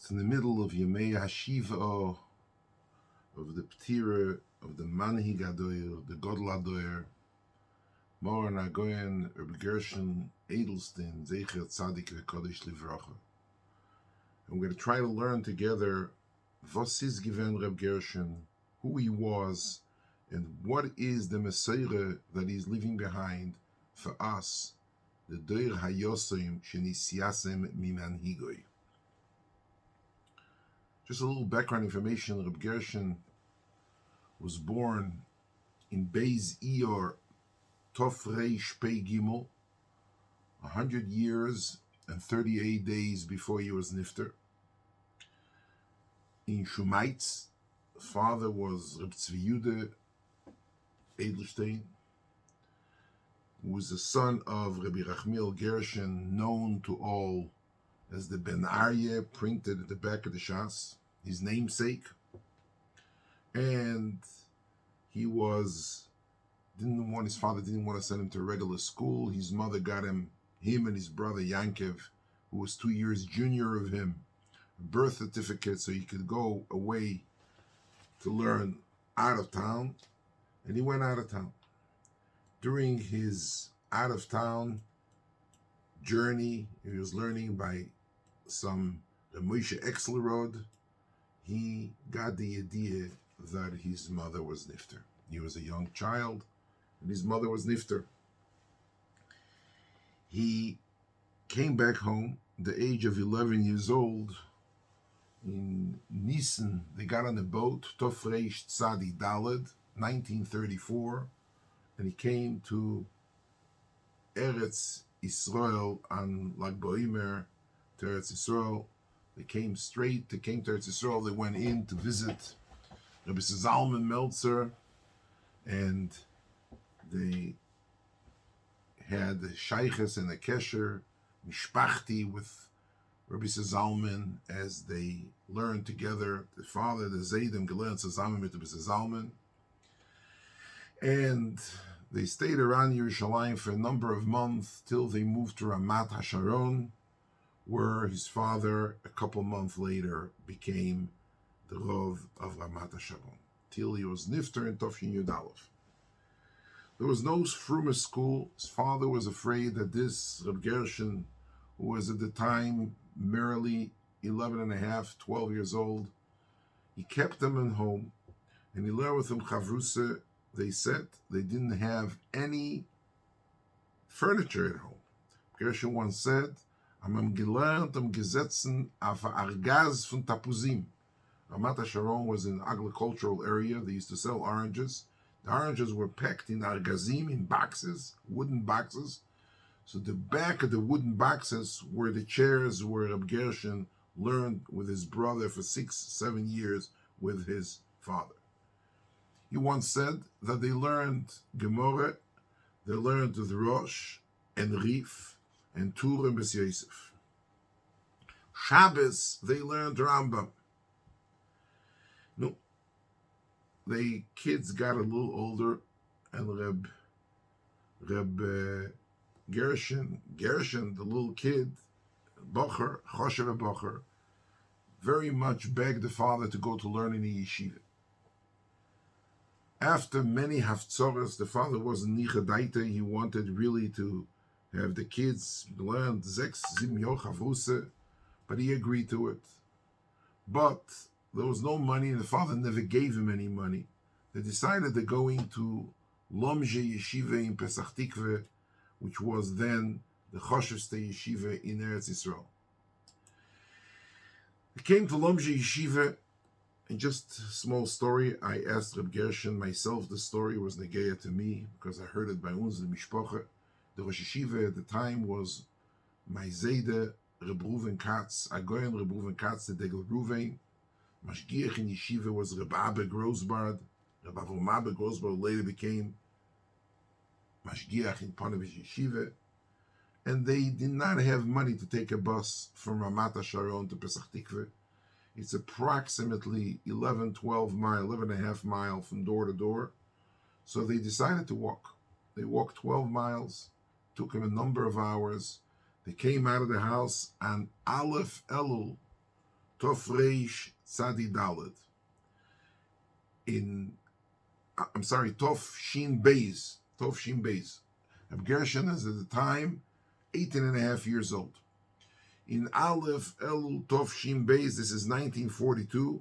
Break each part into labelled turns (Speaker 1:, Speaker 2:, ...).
Speaker 1: It's in the middle of Yemei HaShivah of the Ptira of the Manhig Adoyer, the Godel Adoyer, Moran Hagoyen, Reb Gershon, Edelstein, Zecher Tzadik V'Kodesh Livrocha. And we're going to try to learn together was is given Reb Gershon, who he was, and what is the Messiah that he's leaving behind for us, the Doir HaYosim Shenisiasem Mimanhigoi. Just a little background information. Reb Gershon was born in Beis Iyar Tov Reish Pei Gimel, 100 years and 38 days before he was nifter. In Shumaitz, father was Reb Tzvi Edelstein, who was the son of Rabbi Michoel Gershon, known to all as the Ben Aryeh, printed at the back of the Shas, his namesake. And his father didn't want to send him to regular school. His mother got him and his brother Yankev, who was 2 years junior of him, a birth certificate so he could go away to learn out of town. And he went out of town. During his out of town journey, he was learning by some Moshe Exlerod. He got the idea that his mother was nifter. He was a young child, and his mother was nifter. He came back home at the age of 11 years old. In Nisan, they got on a boat, Tov Reish Tzadi Daled, 1934, and he came to Eretz Yisrael on Lag Boimer, to Eretz Yisrael. They came to Eretz Yisrael. They went in to visit Rabbi Zalman Meltzer, and they had the Sheiches and the Kesher, Mishpachti, with Rabbi Zalman as they learned together. The father, the Zaydim, gelernt zusammen mit Rabbi Zalman. And they stayed around Yerushalayim for a number of months till they moved to Ramat HaSharon, where his father, a couple months later, became the Rav of Ramat HaSharon, till he was nifter in Tofshin Yud Aleph. There was no Fruma school. His father was afraid that this Reb Gershon, who was at the time merely 11 and a half, 12 years old, he kept him at home, and he learned with him Chavruse. They said they didn't have any furniture at home. Gershon once said, "Am gelernt am gesetzen auf Argaz von Tapuzim." Ramat HaSharon was an agricultural area. They used to sell oranges. The oranges were packed in argazim, in boxes, wooden boxes. So the back of the wooden boxes were the chairs where Reb Gershon learned with his brother for 6-7 years with his father. He once said that they learned Gemara, they learned with Rosh and Rif and Tur and Bes Yosef. Shabbos, they learned Rambam. No, the kids got a little older, and Reb Gershon, the little kid, Bocher, Choshev Bocher, very much begged the father to go to learn in the yeshiva. After many haftzores, the father wasn't nichadaita. He wanted really to have the kids learn 6-7 Yoch Havruse, but he agreed to it. But there was no money, and the father never gave him any money. They decided they're going to Lomje Yeshiva in Pesach Tikve, which was then the Choshevste Yeshiva in Eretz Yisrael. They came to Lomje Yeshiva. And just a small story, I asked Reb Gershon myself. The story was negeya to me because I heard it by uns in Mishpoche. The Rosh Yeshiva at the time was my Zayde Reb Reuven Katz, Agoyon Reb Reuven Katz, the Degel Reuven. Mashgiach in Yeshiva was Reb Abba Grosbard. Reb Avrom Abba Grosbard later became Mashgiach in Ponevezh Yeshiva. And they did not have money to take a bus from Ramat HaSharon to Pesach Tikve. It's approximately 11 and a half mile from door to door. So they decided to walk. They walked 12 miles, took them a number of hours. They came out of the house on Aleph Elul, Tov Reish Tzadi Daled. Tov Shin Beis. Tov Shin Beis. Gershon is at the time 18.5 years old. In Aleph Elul Tov Shin Beis, this is 1942,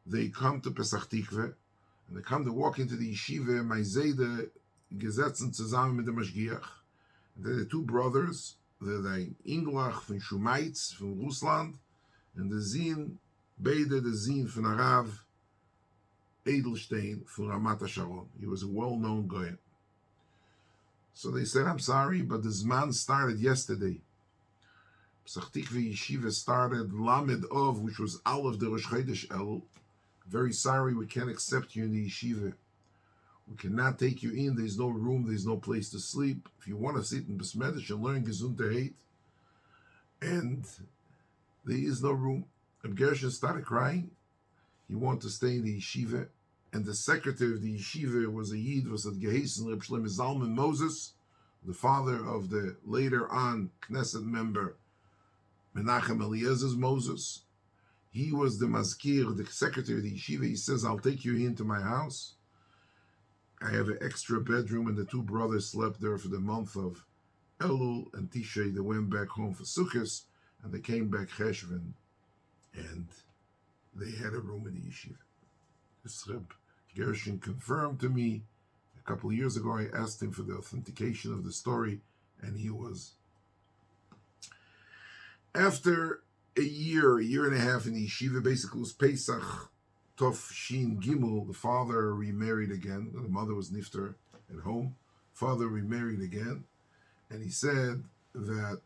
Speaker 1: they come to Pesach Tikve, and they come to walk into the yeshiva, Maizede Gesetzen zusammen mit dem Mashgiach. They're the two brothers, they're the Inglach von Shumaitz, from Russland, and the Zin, beide the Zin von Harav Edelstein from Ramat HaSharon. He was a well-known Gaon. So they said, I'm sorry, but the Zman started yesterday. Pesach Tikve Yeshiva started Lamed Ov, which was Aleph the Rosh Chodesh Elul. Very sorry, we can't accept you in the yeshiva. We cannot take you in. There's no room. There's no place to sleep. If you want to sit in Besmedish and learn Gesundheit, and there is no room. And Gershon started crying. He wanted to stay in the yeshiva. And the secretary of the yeshiva was a Yid, was at Gehesen Reb Shlomo Zalman Moses, the father of the later on Knesset member Menachem Eliezer's Moses. He was the Mazkir, the secretary of the yeshiva. He says, I'll take you into my house. I have an extra bedroom, and the two brothers slept there for the month of Elul and Tishrei. They went back home for Sukkot, and they came back Cheshvan, and they had a room in the yeshiva. This Reb Gershon confirmed to me a couple of years ago. I asked him for the authentication of the story, and he was. After a year and a half in the yeshiva, basically it was Pesach Tov Shin Gimel, the father remarried again. The mother was nifter at home. Father remarried again. And he said that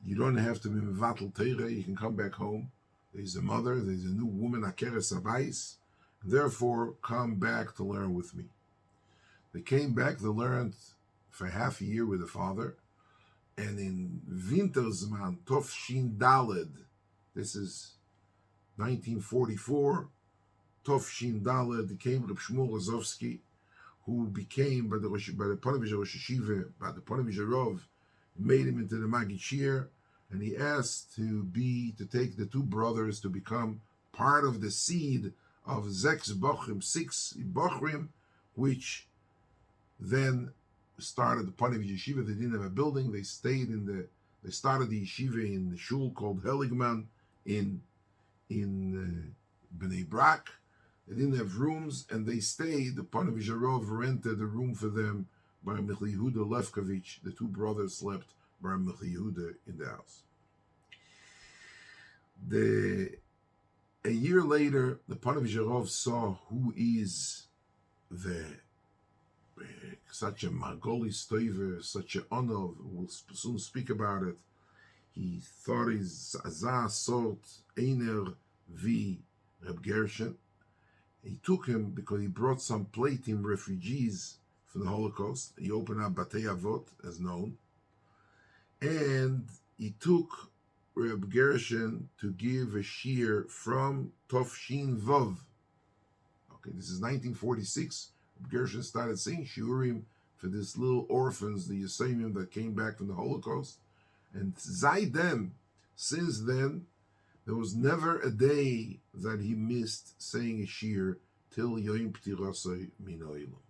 Speaker 1: you don't have to be mevatel Torah, you can come back home. There's a mother, there's a new woman, Akeres Abayis. Therefore, come back to learn with me. They came back, they learned for half a year with the father. And in Winterzman, Tov Shin Daled, this is 1944, Tov Shin Daled came Reb Shmuel Rozovsky, who became by the Ponevezher Rosh Yeshiva, by the Ponevezher Rov, made him into the Maggid Shir, and he asked to take the two brothers to become part of the seed of six Bochrim, which then started the Ponevezher Yeshiva. They didn't have a building. They started the yeshiva in the shul called Heligman in Bnei Brak. They didn't have rooms, and they stayed. The Ponevezher Rov rented a room for them. Bar Michal Yehuda Lefkovich, the two brothers slept Bar Michal Yehuda in the house. A year later, the Ponevezher Rov saw who is such a Margoli Stoiver, such an honor. We'll soon speak about it. He thought he's Azah Sort Einer V Reb Gershon. He took him because he brought some Platim refugees from the Holocaust. He opened up Batei Avot, as known. And he took Reb Gershon to give a shir from Tov Shin Vav. Okay, this is 1946. Reb Gershon started saying shiurim for this little orphans, the Yisraelim that came back from the Holocaust. And Zaydem, since then, there was never a day that he missed saying a shir till Yoim P'tirasei Min Ha'olam.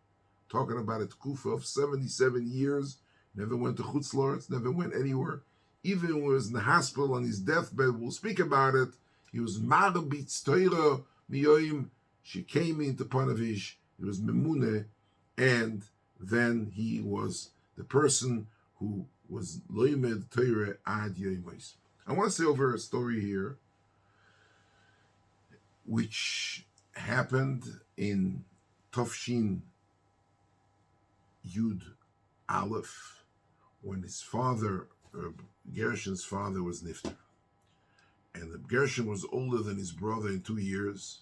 Speaker 1: Talking about a tkufa of 77 years, never went to Chutz La'aretz, never went anywhere. Even when he was in the hospital on his deathbed, we'll speak about it. He was Marbitz Torah Miyoim. She came into Ponevezh. He was Memune, and then he was the person who was Loimed Torah Ad Yoimos. I want to say over a story here, which happened in Tovshin Yud Aleph, when his father, Gershon's father, was nifter. And Gershon was older than his brother in 2 years,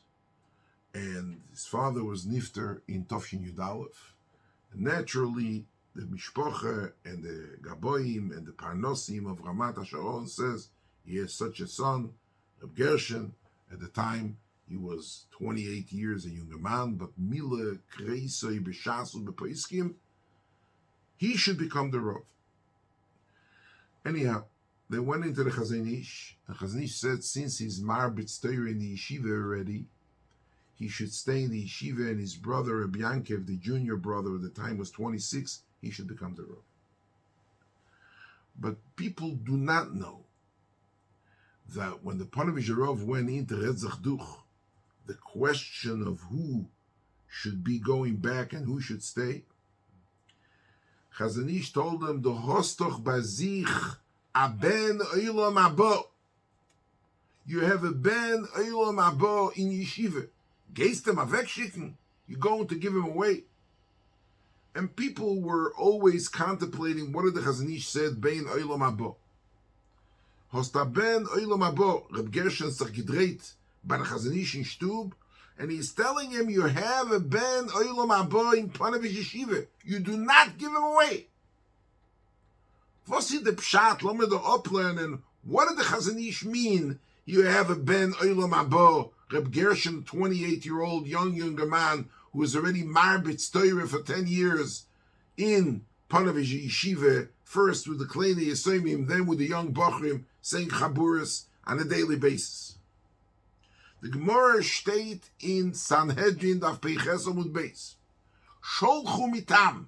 Speaker 1: and his father was nifter in Tovshin Yud Aleph. And naturally, the Mishpocha and the Gaboim and the Parnosim of Ramat HaSharon says he has such a son, Reb Gershon. At the time, he was 28 years, a younger man, but Mila Kreisoi B'Shasu B'Poiskim, he should become the Rav. Anyhow, they went into the Chazon Ish, and Chazon Ish said since he's Marbitz Torah in the yeshiva already, he should stay in the yeshiva, and his brother, Rabbi Yankev, the junior brother at the time was 26, he should become the Rav. But people do not know that when the Panovich Rav went into Retzach Duch, the question of who should be going back and who should stay, Chazon Ish told them, "The hostoch bazich a ben olam haba." You have a ben olam haba in yeshiva. Geist him avekschicken. You're going to give him away. And people were always contemplating what did the Chazon Ish said, ben olam haba. Hosta ben olam haba. Reb Gershon sich gedreht by the Chazon Ish in Stub, and he's telling him, you have a ben olam haba in Panovich yeshiva. You do not give him away. Was is the pshat? Let me the uplearn. And what did the Chazon Ish mean? You have a ben olam haba. Reb Gershon, 28-year-old younger man who was already marbitz Torah for 10 years in Panovich yeshiva, first with the Kleinei Yesomim, then with the young Bochrim, saying chaburas on a daily basis. The Gemara state in Sanhedrin Daf Peiches Amud Beis, Sholchu mitam.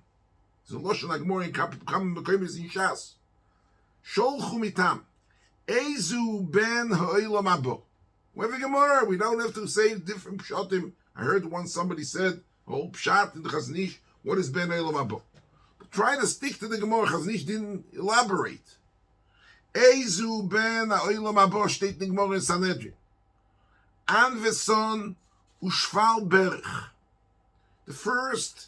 Speaker 1: It's a Lashon HaGemara in Kam Mekoymes in Shas. Sholchu mitam. Ezu ben ha'olam haba. We have a Gemara. We don't have to say different pshatim. I heard once somebody said, oh, pshat in the Chazon Ish, what is ben ha'olam haba? But try to stick to the Gemara. Chazon Ish didn't elaborate. Ezu ben ha'olam haba steht in the Gemara in Sanhedrin. An veson ushval berch. The first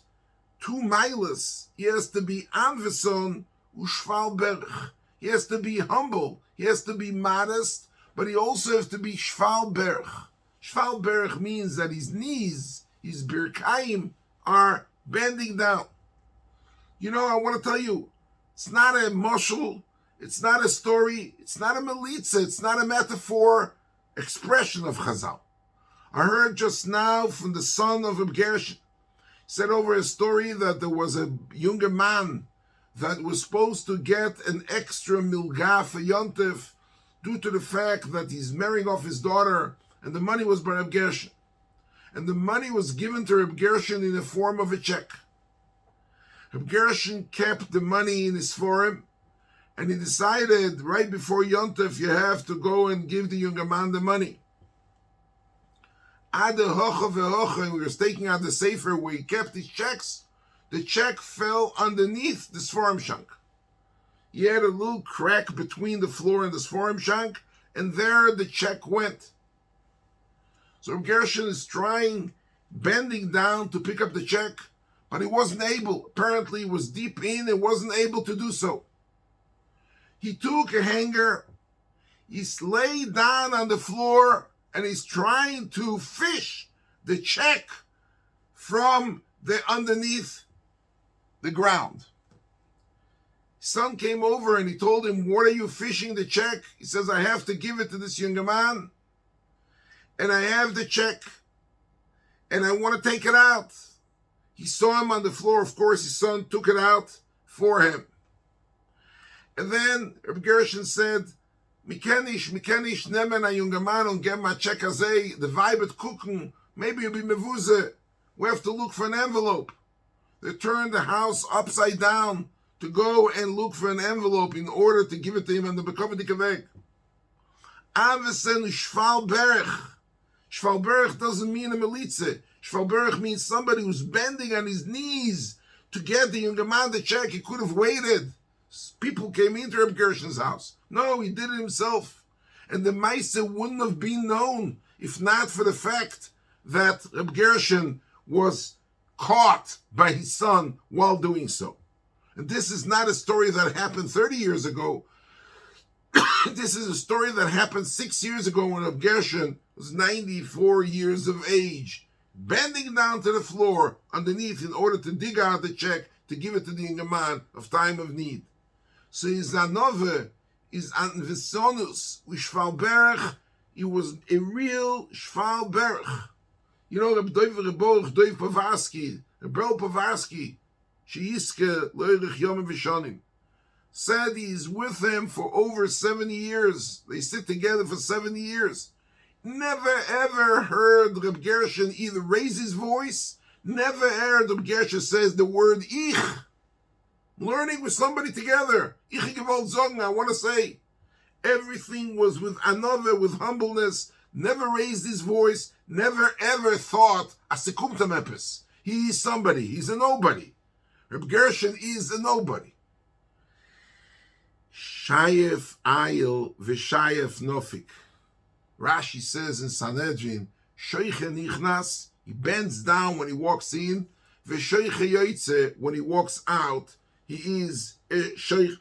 Speaker 1: 2 miles, he has to be an veson ushval berch. He has to be humble. He has to be modest, but he also has to be shval berch. Shval berch means that his knees, his birkaim, are bending down. You know, I want to tell you, it's not a mashal, it's not a story, it's not a melitza, it's not a metaphor, expression of Chazal. I heard just now from the son of Gershon, said over a story that there was a younger man that was supposed to get an extra milga for Yontif due to the fact that he's marrying off his daughter, and the money was by Reb Gershon. And the money was given to Reb Gershon in the form of a check. Reb Gershon kept the money in his forum, and he decided right before Yontif, you have to go and give the younger man the money. Ad hocha vehocha, we were taking out the sefer where he kept his checks. The check fell underneath the Sforim shank. He had a little crack between the floor and the Sforim shank, and there the check went. So Gershon is bending down to pick up the check, but he wasn't able. Apparently he was deep in and wasn't able to do so. He took a hanger, he lay down on the floor, and he's trying to fish the check from the underneath the ground. His son came over and he told him, what are you fishing the check? He says, I have to give it to this younger man, and I have the check, and I want to take it out. He saw him on the floor. Of course, his son took it out for him. And then Reb Gershon said, Mikenish, nemen a younger man und geb ma check azay, the Weibet gucken, maybe you'll be mevuze. We have to look for an envelope. They turned the house upside down to go and look for an envelope in order to give it to him and the bekommendike weg. Anvesen shval berch. Shval berch doesn't mean a militze. Shval berch means somebody who's bending on his knees to get the younger man the check. He could have waited. People came into Reb Gershon's house. No, he did it himself. And the Maisa wouldn't have been known if not for the fact that Reb Gershon was caught by his son while doing so. And this is not a story that happened 30 years ago. This is a story that happened 6 years ago when Reb Gershon was 94 years of age, bending down to the floor underneath in order to dig out the check to give it to the younger man of time of need. So his anove is an visonus with Shvalberg. He was a real Shvalberg. You know, Reb Dov Pavarsky, Reb Pavarski, Sheiske Leurich Yom Vishonim, said he's with him for over 70 years. They sit together for 70 years. Never ever heard Reb Gershon either raise his voice, never heard Reb Gershon says the word ich. Learning with somebody together. Ich gewollt sagen, I want to say. Everything was with another, with humbleness, never raised his voice, never ever thought, asikumtam epis. He is somebody, he's a nobody. Reb Gershon is a nobody. Shayef ayil v'shayef nofik. Rashi says in Sanhedrin, Shoiche nichnas, he bends down when he walks in, v'shoiche yoytze, when he walks out, he is a shoich,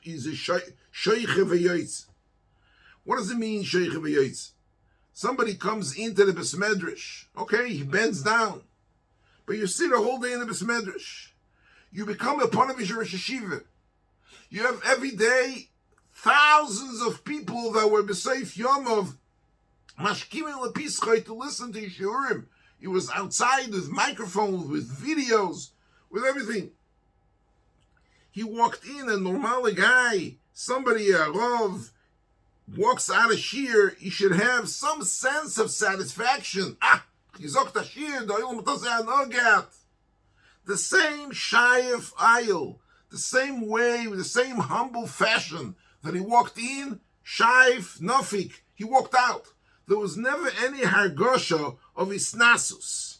Speaker 1: shoiche v'yoytze. What does it mean, shoiche v'yoytze? Somebody comes into the Beis Medrash, okay, he bends down, but you sit a whole day in the Beis Medrash. You become a part of his Rosh Hashiva. You have every day thousands of people that were b'seif yomov mashkimim lepischoi to listen to Yishurim. He was outside with microphones, with videos, with everything. He walked in, a normal guy, somebody, a Rav, walks out of Shir, he should have some sense of satisfaction. The same Shayef Ayil, the same way, with the same humble fashion that he walked in, Shayef Nofik, he walked out. There was never any hargosha of isnasus,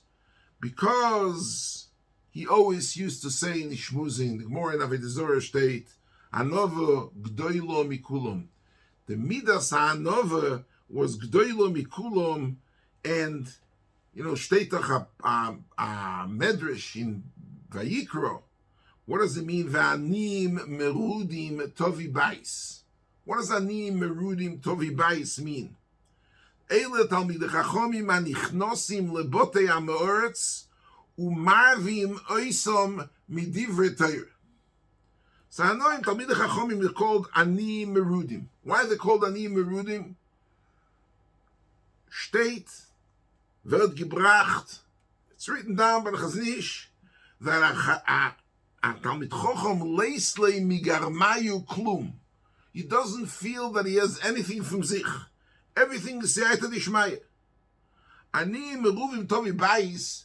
Speaker 1: because he always used to say in Ishmuzin, the Gemara in Avodah Zarah state, Anova Gdoilo Mikulum. The Midas HaAnova was Gdoilo Mikulum, and, state a Medrash in Vayikro. What does it mean? V'anim merudim tovi bais. What does anim merudim tovi bais mean? Eile talmidei chachomim anichnosim lebotei ha'me'oretz umarvim oisom midivrei Torah. So Hanoim talmidei chachomim are called anim merudim. Why are they called anim merudim? Steht, wird gebracht, it's written down by the Chaznish, that Talmid Chacham leislei migarmayu klum. He doesn't feel that he has anything from sich. Everything is Siyata Dishmaya. Ani meruvim tovi bais,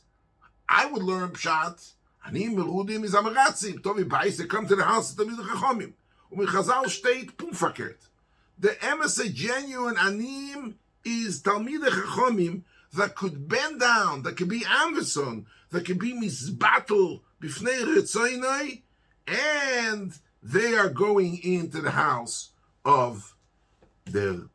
Speaker 1: I would learn pshat. Ani merudim is amaratzim. Tovi bais, they come to the house of Talmidei Chachamim. In Chazal state, pumfakert. The emes, genuine anim, is Talmidei Chachamim that could bend down, that could be amvison, that could be misbatel b'fnei retzoinoi, and they are going into the house of their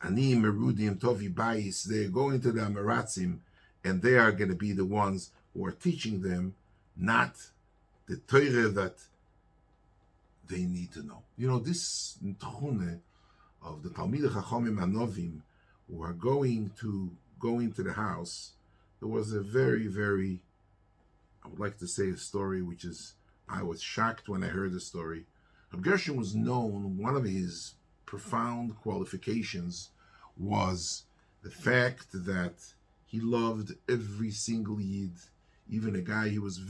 Speaker 1: Ani Merudim Tovi Bais. They're going to the Amaratzim, and they are going to be the ones who are teaching them, not the Torah that they need to know. This Tchune of the Talmidei Chachamim Anovim who are going to go into the house, there was a very, very, I would like to say a story which is, I was shocked when I heard the story. Gershon was known, one of his profound qualifications was the fact that he loved every single Yid, even a guy he was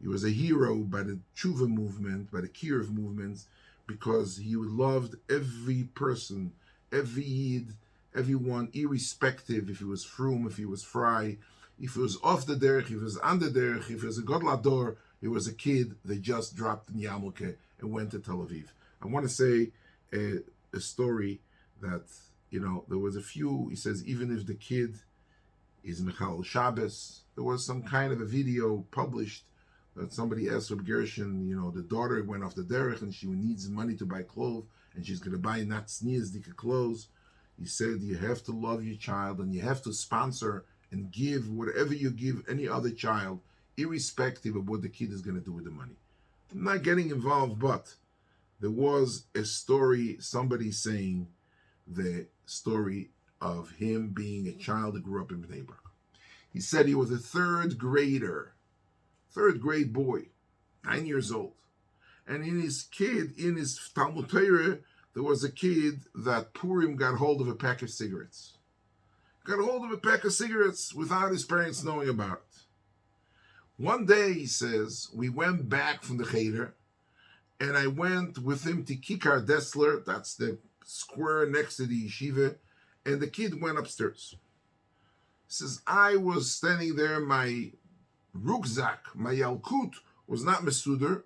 Speaker 1: he was a hero by the Tshuva movement, by the Kiruv movement, because he loved every person, every Yid, everyone, irrespective if he was frum, if he was fry, if he was off the derech, if he was on the derech, if he was a godlador, he was a kid, they just dropped in Yarmulke and went to Tel Aviv. I want to say a story that, there was a few, he says, even if the kid is Michal Shabbos, there was some kind of a video published that somebody asked Reb Gershon, the daughter went off the derech and she needs money to buy clothes, and she's going to buy not sneezdike clothes. He said, you have to love your child and you have to sponsor and give whatever you give any other child, irrespective of what the kid is going to do with the money. I'm not getting involved, but there was a story, somebody saying the story of him being a child that grew up in Bnei Brak. He said he was a third grade boy, 9 years old. And in his Talmud Torah, there was a kid that Purim got hold of a pack of cigarettes. Got hold of a pack of cigarettes without his parents knowing about it. One day, he says, we went back from the cheder, and I went with him to Kikar Dessler, that's the square next to the yeshiva, and the kid went upstairs. He says, I was standing there, my rucksack, my yalkut, was not mesuder,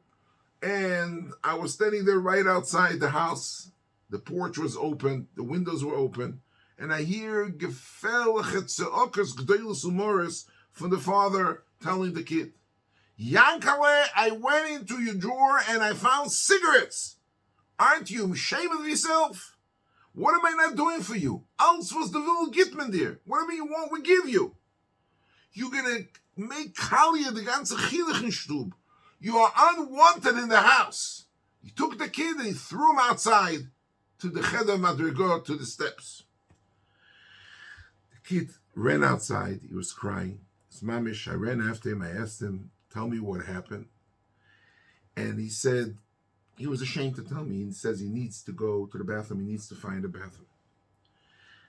Speaker 1: and I was standing there right outside the house. The porch was open, the windows were open, and I hear gefährliche Zeokers G'dolus Umoris from the father telling the kid, Yankale, I went into your drawer and I found cigarettes. Aren't you ashamed of yourself? What am I not doing for you? Als was the will Gitman there. Whatever you want, we give you. You're going to make Kalia the ganze Chilichen Stub. You are unwanted in the house. He took the kid and he threw him outside to the Cheder Madrigot, to the steps. The kid ran outside. He was crying. His mamish, I ran after him. I asked him, tell me what happened. And he said, he was ashamed to tell me. He says he needs to go to the bathroom. He needs to find a bathroom.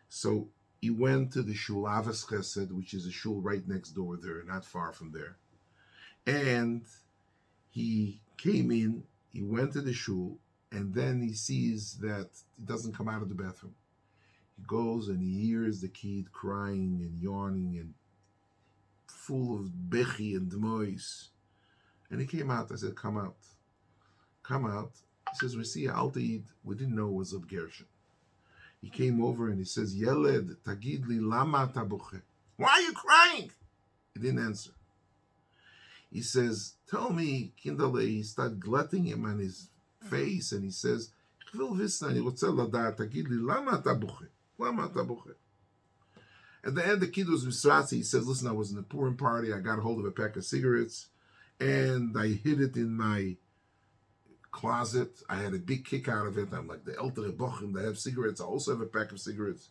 Speaker 1: So he went to the shul Avas Chesed, which is a shul right next door there, not far from there. And he came in, he went to the shul, and then he sees that he doesn't come out of the bathroom. He goes and he hears the kid crying and yawning and full of bechi and dmois. And he came out. I said, come out. Come out. He says, we see Altaid. We didn't know it was of Gershon. He came over and he says, Yeled, tagid li lama tabuche. Why are you crying? He didn't answer. He says, tell me, kindale. He started glutting him on his face and he says, ich will wissen, אני רוצה לדעת, תגיד לי, למה אתה בוכה? למה אתה בוכה? At the end, the kid was misratzi. He says, listen, I was in a Purim party. I got hold of a pack of cigarettes and I hid it in my closet. I had a big kick out of it. I'm like the eltere bochim that have cigarettes. I also have a pack of cigarettes.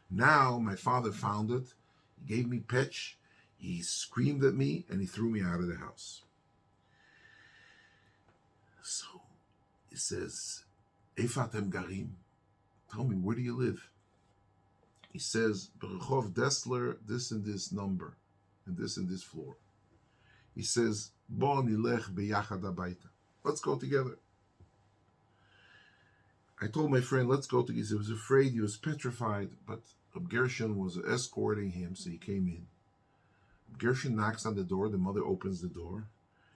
Speaker 1: Now my father found it. He gave me petch. He screamed at me and he threw me out of the house. So he says, Eifat em garim. Tell me, where do you live? He says, Berechov Dessler, this and this number, and this floor. He says, Bo nilech beyachad habayta. Let's go together. I told my friend, let's go together. He was afraid, he was petrified, but Gershon was escorting him, so he came in. Gershon knocks on the door, the mother opens the door.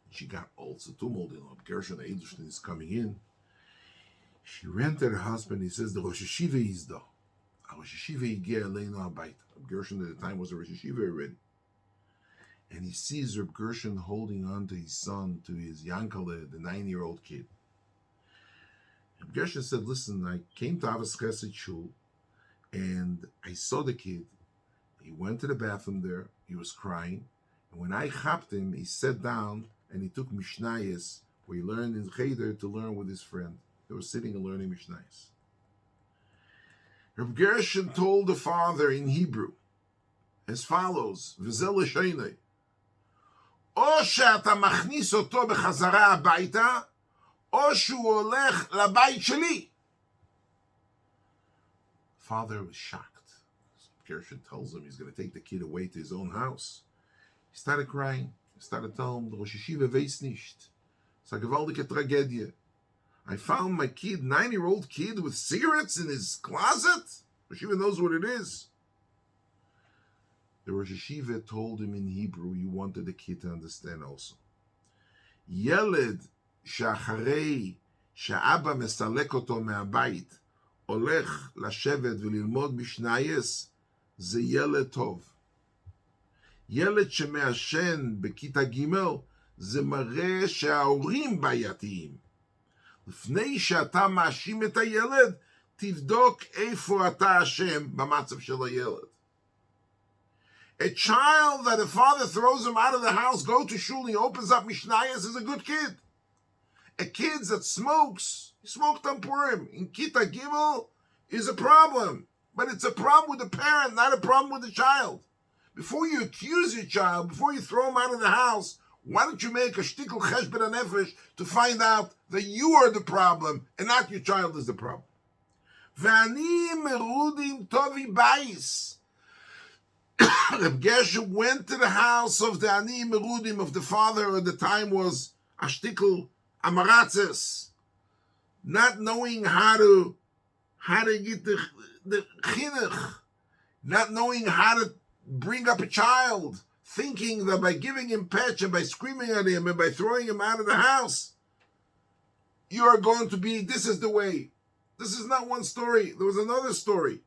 Speaker 1: She got also tumult, Gershon Edelstein is coming in. She ran to her husband, he says, the Rosh Hashiva is there. Rosh Hashiva higia aleinu habayta. Gershon at the time was a Rosh Hashiva already. And he sees Reb Gershon holding on to his son, to his Yankale, the 9-year-old kid. Reb Gershon said, listen, I came to Avas Chesed Shul, and I saw the kid. He went to the bathroom there, he was crying, and when I chapped him, he sat down, and he took Mishnayos, where he learned in Cheder to learn with his friend. They were sitting and learning Mishnayos. Reb Gershon told the father in Hebrew as follows, V'zel l'sheinei, או שאתה מכניס אותו בחזרה הביתה, או שהוא הולך לבית שלי. Father was shocked. Gershon tells him he's going to take the kid away to his own house. He started crying. He started telling him, the Rosh Hashiva weiß nicht. It's a gewaltige Tragedie. I found my kid, 9-year-old kid, with cigarettes in his closet. Rosh Hashiva knows what it is. The Rosh Hashiva told him in Hebrew, you wanted the kid to understand also. Yeled שאחרי שאבא מסלק אותו מהבית, הולך לשבת וללמוד משנייס, זה ילד טוב. ילד שמעשן בכיתה ג' זה מראה שההורים בעייתיים. לפני שאתה מאשים את הילד, תבדוק איפה אתה אשם במצב של הילד. A child that a father throws him out of the house, go to shul, he opens up Mishnayos, is a good kid. A kid that smokes, he smoked on Purim, in Kita Gimel, is a problem. But it's a problem with the parent, not a problem with the child. Before you accuse your child, before you throw him out of the house, why don't you make a shtickle cheshbon nefesh to find out that you are the problem and not your child is the problem? V'ani merudim tovi bais. Reb Gershon went to the house of the Ani Merudim, of the father at the time was Ashtikul Amaratzes. not knowing how to get the chinuch, not knowing how to bring up a child, thinking that by giving him petch and by screaming at him and by throwing him out of the house, you are going to be, this is the way. This is not one story. There was another story.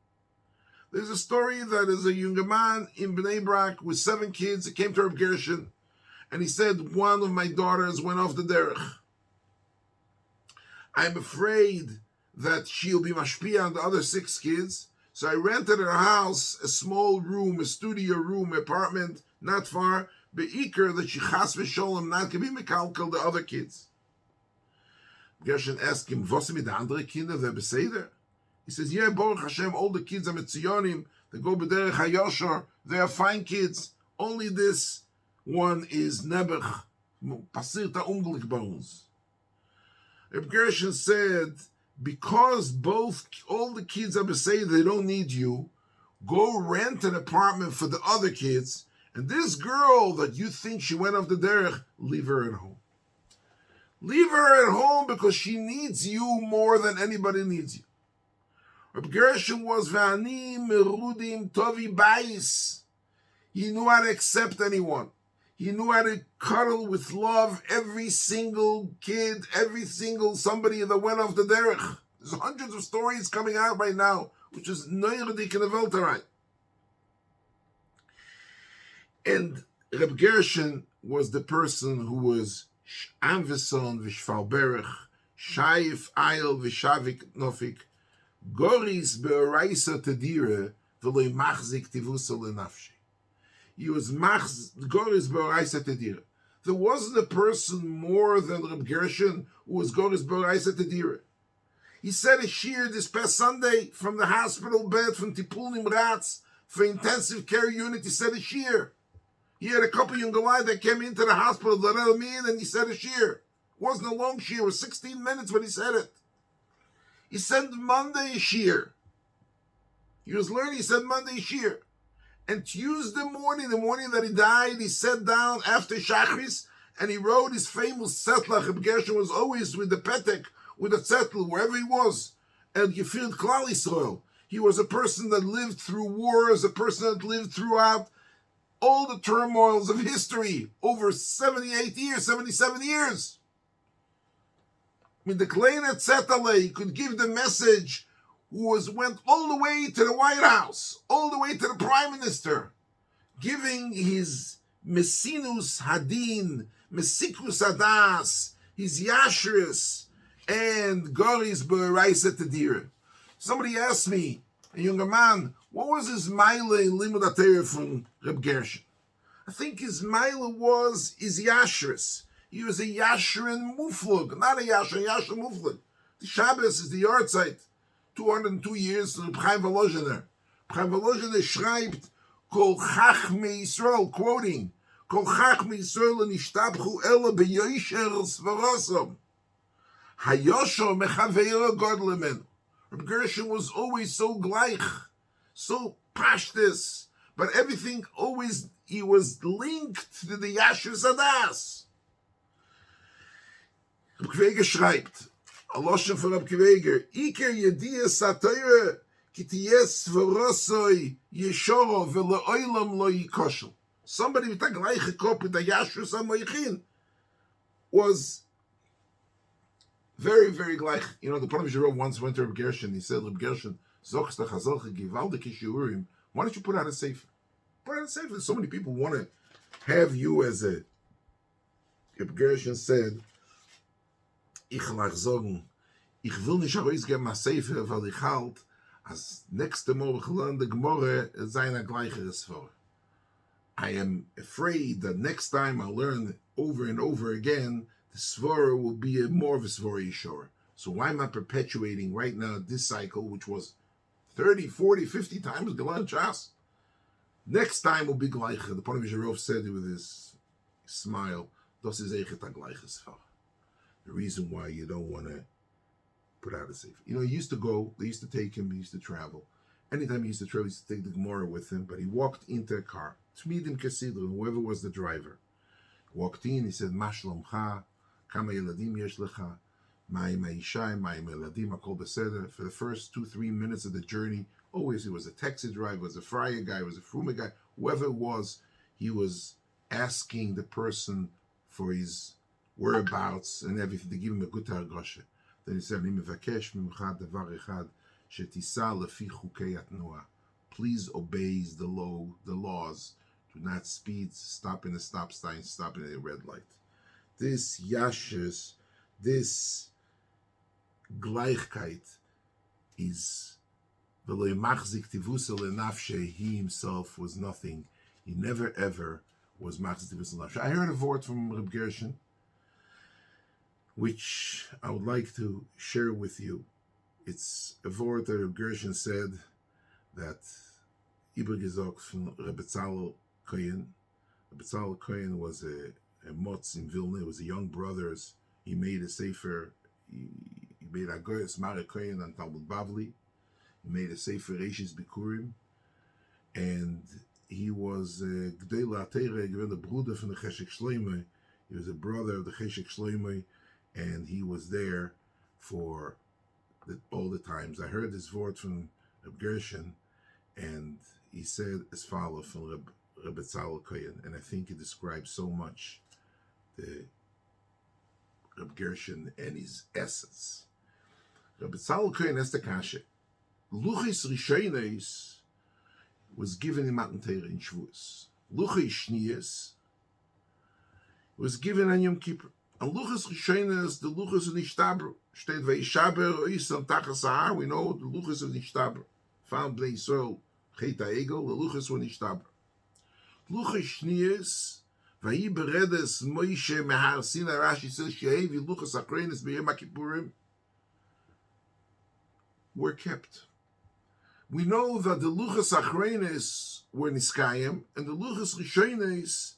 Speaker 1: There's a story that is a younger man in Bnei Brak with 7 kids. He came to Reb Gershon, and he said, one of my daughters went off the derech. I'm afraid that she'll be mashpia on the other 6 kids. So I rented her house, a small room, a studio room, apartment, not far, be'iker, that she chas v'sholem not can be mekalkel the other kids. Gershon asked him, was mit the andere Kinder, they're beseder? He says, yeah, Baruch Hashem, all the kids are Metziyonim, they go b'derech hayoshor, they are fine kids. Only this one is Nebuch, passiert a Unglück bei uns. Reb Gershon said, because all the kids are beseder, they don't need you, go rent an apartment for the other kids, and this girl that you think she went off the derech, leave her at home. Leave her at home because she needs you more than anybody needs you. Reb Gershon was V'ani merudim tovi bais. He knew how to accept anyone. He knew how to cuddle with love every single kid, every single somebody that went off the derech. There's hundreds of stories coming out right now, which is neurodik in the Welterei. And Reb Gershon was the person who was Anveson v'shvalberech, Shayif Ayel v'shavik nofik, Goris be'oraisa tedire v'loi machzik tivusa lenafshi. He was Goris be'oraisa tedire. There wasn't a person more than Reb Gershon who was Goris be'oraisa tedire. He said a shir this past Sunday from the hospital bed from Tipul Nimratz for intensive care unit. He said a shir. He had a couple young guys that came into the hospital that let him in, and he said a shir. It wasn't a long shir, it was 16 minutes when he said it. He said Monday shir. He was learning, he said Monday shir. And Tuesday morning, the morning that he died, he sat down after Shachris, and he wrote his famous zettel. Reb Gershon was always with the petek, with the zettel, wherever he was. And Gefiert Klal Yisrael. He was a person that lived through wars, a person that lived throughout all the turmoils of history over 78 years, 77 years. I mean, the Kleiner Zetale, he could give the message went all the way to the White House, all the way to the Prime Minister, giving his Messinus Hadin, Mesikus Hadas, his Yashris, and Goris Be'oraisa Tedire. Somebody asked me, a younger man, what was his Meile in Limud HaTorah from Reb Gershon? I think his Meile was his Yashris. He was a Yashrin Muflug, not a Yashrin Muflug. The Shabbos is the Yahrtzeit, 202 years to Reb Chaim Volozhiner. Chaim Volozhiner schreibt, Kol Chachme Yisrael, quoting, Kol Chachme Yisrael nishtabchu ela beyoisher svarasom. Hayosho mechaveiro godlemen. Reb Gershon was always so gleich, so pashtus, but everything always, he was linked to the Yashir Sadas. Reb Kveger schreibt, a Loshen von Reb Kveger, Iker Yediyas HaTorah, ki tiyes v'rosoi yeshoro v'le'olam lo yikoshel. Somebody with a gleiche kop with the Yashir Samoychin was very, very gleich. You know, the Panim once went to Reb Gershon. He said, Reb Gershon, Zochst HaChazalcha Givaldik Shiurim, why don't you put out a sefer? Put out a sefer. So many people want to have you as a... Reb Gershon said, Ich lach sagen, ich will nicht herausgeben a sefer, weil ich halt, als nächste Mal ich lerne die Gemorre, seine gleicheres vor. I am afraid that next time I learn over and over again, the svara will be more of a svara yeshor. So why am I perpetuating right now this cycle, which was 30, 40, 50 times Galan Chas? Next time will be gleiche. The Panim Yisharov said it with his smile, das is eichet a gleiche svara. The reason why you don't want to put out a sefer. You know, he used to go, they used to take him, he used to travel. Anytime he used to travel, he used to take the Gemara with him, but he walked into a car. Tzmidim Kesidra, whoever was the driver. Walked in, he said, Ma shlomcha, kama yeladim yesh lecha, For the first 2-3 minutes of the journey, always it was a taxi driver, it was a friar guy, it was a frume guy, whoever it was, he was asking the person for his whereabouts and everything to give him a good hargasha. Then he said, please obey the laws. Do not speed, stop in a stop sign, stop in a red light. This yashus, this Gleichkeit is he himself was nothing. He never ever was machzik tivus l'nafshe. I heard a word from Reb Gershon, which I would like to share with you. It's a word that Reb Gershon said that Iber gesagt from Reb Betzalel Kohen. Reb Betzalel Kohen was a motz in Vilna. It was a young brothers. He made a sefer. He made Agoyas Mare Kohen on Talmud Bavli. He made a sefer Reishis Bikurim, and he was Gdei La'Teira, given the bruder from the Cheshek Shloimeh. He was a brother of the Cheshek Shloimeh, and he was there for all the times. I heard this word from Reb Gershon, and he said as follows from Reb Betzalel Kohen, and I think it describes so much the Reb Gershon and his essence. Reb Betzalel Kohen has the kasha. Luchis Rishonos was given in Matan Torah in Shavuos. Luchis Shnias was given on Yom Kippur. And Luchis Rishonos, the Luchis of Nishtabru, steht Ve'ishaber Oisam Tachas Ha'ar. We know the Luchis of Nishtabru. Found Bnei Yisrael Chet HaEgel, the Luchis of Nishtabru. Luchis Shnias, Vayi Beredes Moshe Mehar Sinai. Rashi says Shehevi Luchis Akrenis B'Yom HaKippurim were kept. We know that the Luchas Achrenes were Niskayim and the Luchas Rishonos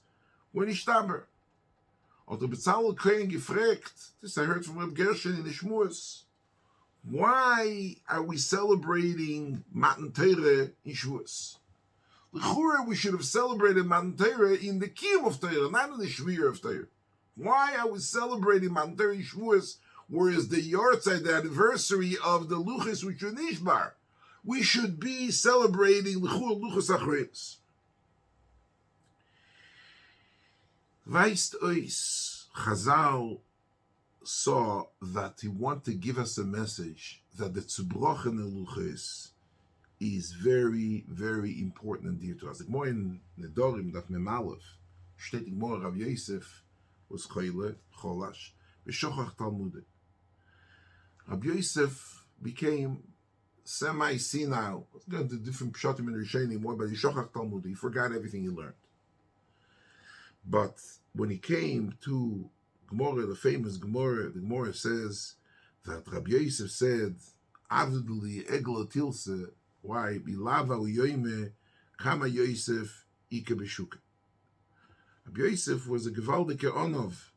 Speaker 1: were Nishtaber. Or the Betzalel Kohen gefragt, this I heard from Reb Gershon in the Shmuas, why are we celebrating Matan Torah in Shmuas? L'chura, we should have celebrated Matan Torah in the Kiyum of Torah, not in the Shvir of Torah. Why are we celebrating Matan Torah in Shmuas, whereas the Yahrtzeit, the anniversary of the Luchas which were Nishbar, we should be celebrating L'chur Luchas Achrenes. Weist ois, Chazal saw that he wanted to give us a message that the Tzubrochen Luchas is very, very important and dear to us. The Gemara in Nedorim, Daf Mem Aleph, steht in Gemara, Rav Yosef was Cholash, B'shochach Talmudeh. Rabbi Yosef became semi-senile. Let's go into different pshatim and rishonim more, but Yishochach Talmud, he forgot everything he learned. But when he came to Gemara, the famous Gemara, the Gemara says that Rabbi Yosef said, Avduli Egla Tilse, why? Bilava uyoyme Kama Yosef Ike Beshuka. Rabbi Yosef was a Gewaldike Onov.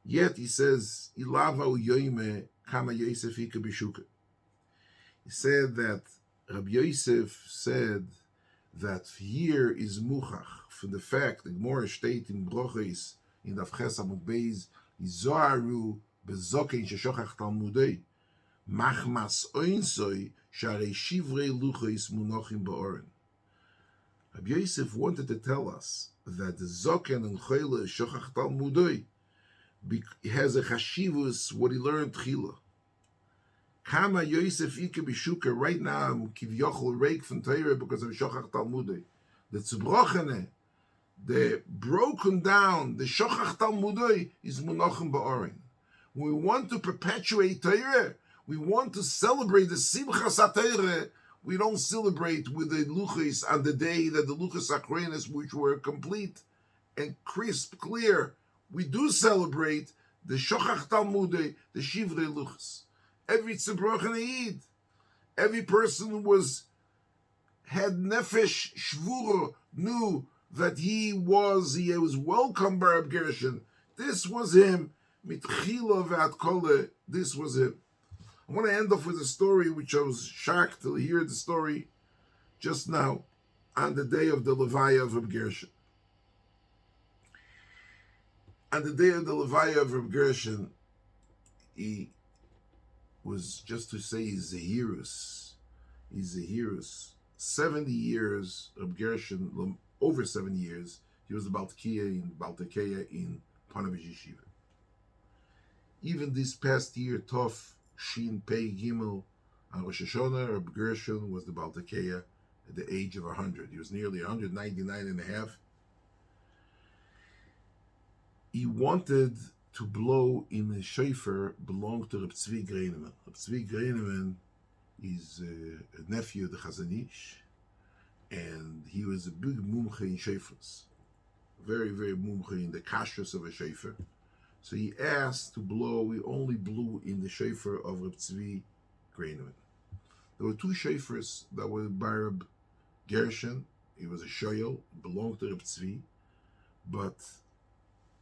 Speaker 1: Yet he says, Ilava uyoyme Kama Yosef Ike Beshuka. He said that Rabbi Yosef said that here is muchach for the fact the Gemara state in Brochis in Daf Ches Amud Beis Izoharu bezoken sheshochach Talmudei machmas oinsoy sharei shivrei luchos munochim ba'oren. Rabbi Yosef wanted to tell us that the zoken and choyle shochach Talmudei has a chashivus what he learned tchila. Kama Yosef Ike Bishuka, right now I'm kivyochel reik from Torah because of Shochach Talmudei. The Tzubrochene, the broken down, the Shochach Talmudei is Munochem Ba'oren. We want to perpetuate Torah. We want to celebrate the Simchas HaTorah. We don't celebrate with the Luchos on the day that the Luchos Achrenes, which were complete and crisp, clear. We do celebrate the Shochach Talmudei, the Shivrei Luchos. Every tzibroch Eid, every person had nefesh shvura, knew that he was welcomed by Reb Gershon. This was him. Mitchila v'at kole. This was him. I want to end off with a story which I was shocked to hear the story just now on the day of the Levaya of Reb Gershon. On the day of the Levaya of Reb Gershon, he was, just to say, he's a hero. 70 years of Gershon, over 7 years, he was the Baltakeya in Panovich Yeshiva. Even this past year, Tov Shin Pei Gimel on Rosh Hashanah, Reb Gershon was the Baltakeya at the age of 100. He was nearly 199 and a half. He wanted to blow in a shofar belonged to Reb Tzvi Greineman. Reb Tzvi Greineman is a nephew of the Chazon Ish, and he was a big mumche in shofars. Very, very mumche in the kashrus of a shofar. So he asked to blow, he only blew in the shofar of Reb Tzvi Greineman. There were 2 shofars that were by Reb Gershon. He was a shoyel, belonged to Reb Tzvi, but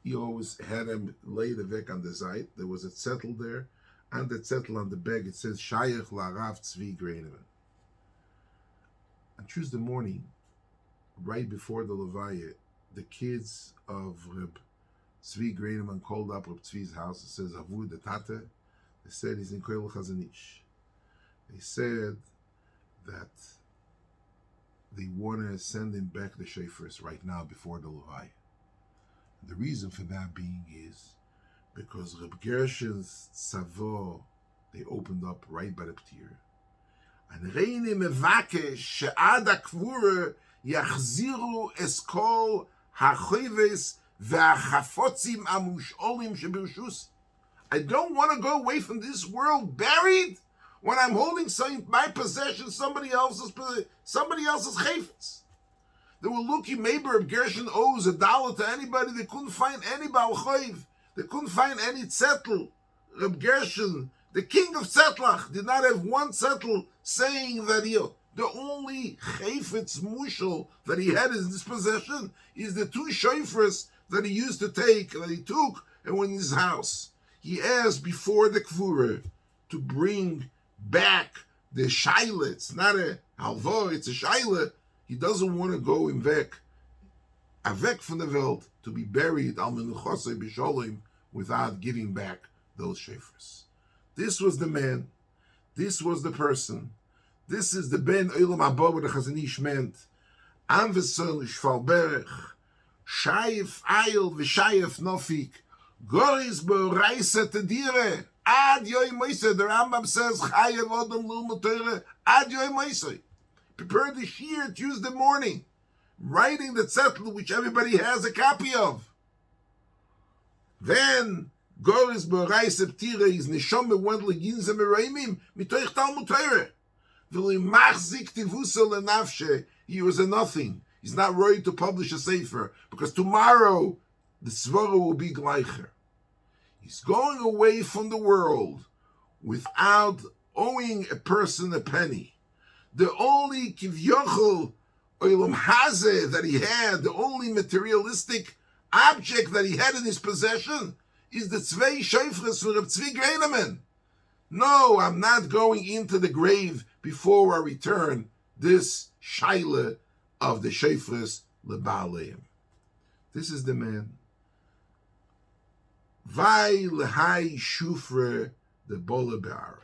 Speaker 1: he always had him lay the vek on the zayt. There was a zettel there, and the zettel on the bag, it says, Shayach Larav Tzvi Greineman. On Tuesday morning, right before the Levaya, the kids of Reb Tzvi Greineman called up Reb Tzvi's house. It says, Avu the Tate. They said he's in Koil Chazon Ish. They said that they want to send him back the shofars right now before the Levaya. The reason for that being is because Reb Gershon's tzavo, they opened up right by the Ptir. And Reini mevakesh she'ad hakvura yachziru es kol hachoves ve'achafotzim amusholim shebirshus. I don't want to go away from this world buried when I'm holding my possession, somebody else's chayfetz. They were looking, maybe Reb Gershon owes $1 to anybody. They couldn't find any Baal Choiv. They couldn't find any zettel. Reb Gershon, the king of Zettlach, did not have one zettel saying that the only chayfetz mushel that he had in his possession is the 2 shofars that he used to take, that he took, and went in his house. He asked before the kvura to bring back the shaila. It's not a halva, it's a shaila. He doesn't want to go in avek from the Welt, to be buried al menuchosei b'sholim without giving back those shofars. This was the man. This was the person. This is the ben olam haba what the Chazon Ish meant. Am v'son shval berech, shayif ayil v'shayif nofik, goris b'oraisa tedire, ad yoy moise. The Rambam says, chayev odom l'ilmud Torah, ad yoy moise. Prepare the shir Tuesday morning, writing the zettel which everybody has a copy of. Then Goris B'Orais Ptira is Neshama went leginzem ereimim mitoich Talmud Torah. V'limachzik tivusa lenafshe. He was a nothing. He's not ready to publish a sefer because tomorrow the svara will be gleicher. He's going away from the world without owing a person a penny. The only kivyochel olam hazeh that he had, the only materialistic object that he had in his possession, is the tzvei shofras for Reb Tzvi Greineman. No, I'm not going into the grave before I return this shaila of the shofras leba'aleim. This is the man. Vai lehai shufre the bola be'ara.